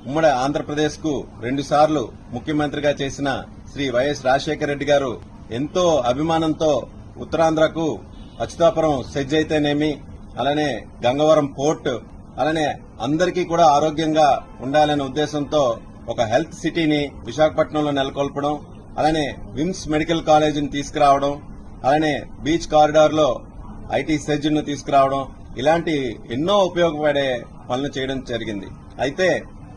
ఉమ్మడి ఆంధ్రప్రదేశ్ కు 2 సార్లు ముఖ్యమంత్రిగా చేసిన శ్రీ వైఎస్ రాజశేఖర రెడ్డి గారు ఎంతో అభిమానంతో ఉత్తరాంధ్రకు అచ్యుతాపురం సెజ్ అయితేనేమి, అలానే గంగవరం పోర్ట్, అలానే అందరికీ కూడా ఆరోగ్యంగా ఉండాలనే ఉద్దేశంతో ఒక హెల్త్ సిటీని విశాఖపట్నంలో నెలకొల్పడం, అలానే విమ్స్ మెడికల్ కాలేజీని తీసుకురావడం, అలానే బీచ్ కారిడార్ లో ఐటీ సెజ్ ను తీసుకురావడం, ఇలాంటి ఎన్నో ఉపయోగపడే పనులు చేయడం జరిగింది. అయితే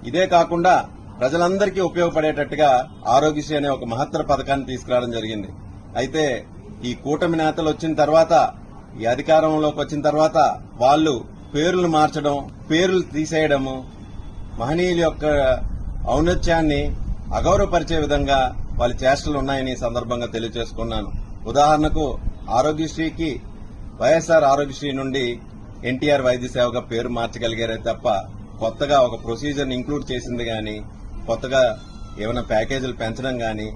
ఇదే కాకుండా ప్రజలందరికీ ఉపయోగపడేటట్టుగా ఆరోగ్యశ్రీ అనే ఒక మహత్తర పథకాన్ని తీసుకురావడం జరిగింది. అయితే ఈ కూటమి నేతలు వచ్చిన తర్వాత, ఈ అధికారంలోకి వచ్చిన తర్వాత వాళ్ళు పేర్లు మార్చడం, పేర్లు తీసేయడము, మహనీయుల యొక్క ఔన్నత్యాన్ని అగౌరవపరిచే విధంగా వాళ్ళ చేష్టలు ఉన్నాయని ఈ సందర్భంగా తెలియజేసుకున్నాను. ఉదాహరణకు ఆరోగ్యశ్రీకి వైఎస్ఆర్ ఆరోగ్యశ్రీ నుండి ఎన్టీఆర్ వైద్య సేవగా పేరు మార్చగలిగారే తప్ప కొత్తగా ఒక ప్రొసీజర్ని ఇంక్లూడ్ చేసింది గాని, కొత్తగా ఏమైనా ప్యాకేజీలు పెంచడం గాని,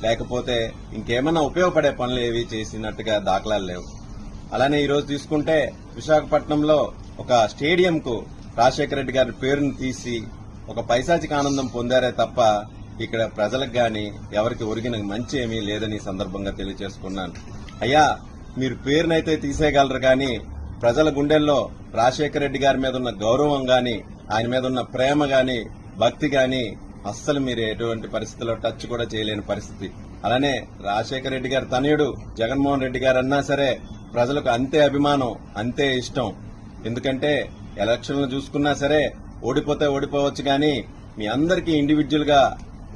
లేకపోతే ఇంకేమైనా ఉపయోగపడే పనులు ఏవి చేసినట్టుగా దాఖలాలు లేవు. అలానే ఈ రోజు తీసుకుంటే విశాఖపట్నంలో ఒక స్టేడియంకు రాజశేఖర రెడ్డి గారి పేరును తీసి ఒక పైశాచిక ఆనందం పొందారే తప్ప ఇక్కడ ప్రజలకు గాని ఎవరికి ఒరిగిన మంచి ఏమీ లేదని ఈ సందర్భంగా తెలియజేసుకున్నాను. అయ్యా, మీరు పేరునైతే తీసేయగలరు కానీ ప్రజల గుండెల్లో రాజశేఖర రెడ్డి గారి మీద ఉన్న గౌరవం గాని, ఆయన మీద ఉన్న ప్రేమ గాని, భక్తి గాని అస్సలు మీరు ఎటువంటి పరిస్థితుల్లో టచ్ కూడా చేయలేని పరిస్థితి. అలానే రాజశేఖర రెడ్డి గారి తనయుడు జగన్మోహన్ రెడ్డి గారు అన్నా సరే ప్రజలకు అంతే అభిమానం, అంతే ఇష్టం. ఎందుకంటే ఎలక్షన్లు చూసుకున్నా సరే ఓడిపోతే ఓడిపోవచ్చు కానీ మీ అందరికీ ఇండివిడ్యువల్ గా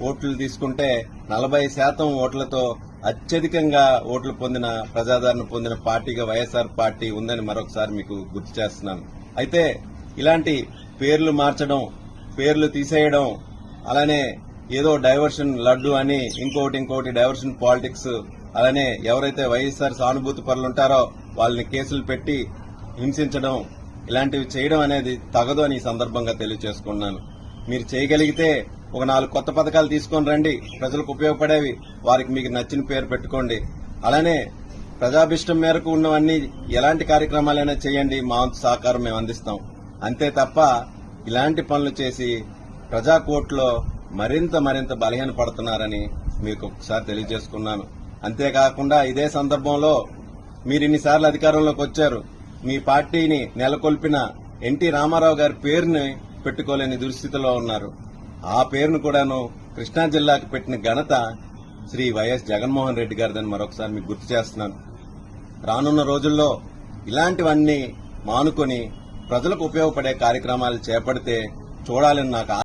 ఓట్లు తీసుకుంటే 40% ఓట్లతో అత్యధికంగా ఓట్లు పొందిన, ప్రజాదరణ పొందిన పార్టీగా వైఎస్ఆర్ పార్టీ ఉందని మరొకసారి మీకు గుర్తు చేస్తున్నాను. అయితే ఇలాంటి పేర్లు మార్చడం, పేర్లు తీసేయడం, అలానే ఏదో డైవర్షన్ లడ్డు అని ఇంకోటి డైవర్షన్ పాలిటిక్స్, అలానే ఎవరైతే వైఎస్ఆర్ సానుభూతి పరులు ఉంటారో వాళ్ళని కేసులు పెట్టి హింసించడం, ఇలాంటివి చేయడం అనేది తగదు అని ఈ సందర్భంగా తెలియజేసుకున్నాను. మీరు చేయగలిగితే ఒక 4 కొత్త పథకాలు తీసుకొని రండి, ప్రజలకు ఉపయోగపడేవి, వారికి మీకు నచ్చిన పేరు పెట్టుకోండి. అలానే ప్రజాభిష్టం మేరకు ఉన్నవన్నీ ఎలాంటి కార్యక్రమాలైనా చేయండి, మా వంతు సహకారం మేము అందిస్తాం. అంతే తప్ప ఇలాంటి పనులు చేసి ప్రజాకోర్టులో మరింత బలహీన పడుతున్నారని మీకు ఒకసారి తెలియజేసుకున్నాను. అంతేకాకుండా ఇదే సందర్భంలో మీరు ఇన్నిసార్లు అధికారంలోకి వచ్చారు, మీ పార్టీని నెలకొల్పిన ఎన్టీ రామారావు గారి పేరుని పెట్టుకోలేని దుస్థితిలో ఉన్నారు. ఆ పేరును కూడాను కృష్ణా జిల్లాకు పెట్టిన ఘనత శ్రీ వైఎస్ జగన్మోహన్ రెడ్డి గారిదని మరొకసారి మీకు గుర్తు చేస్తున్నాను. రానున్న రోజుల్లో ఇలాంటివన్నీ మానుకొని ప్రజలకు ఉపయోగపడే కార్యక్రమాలు చేపడితే చూడాలని నాకు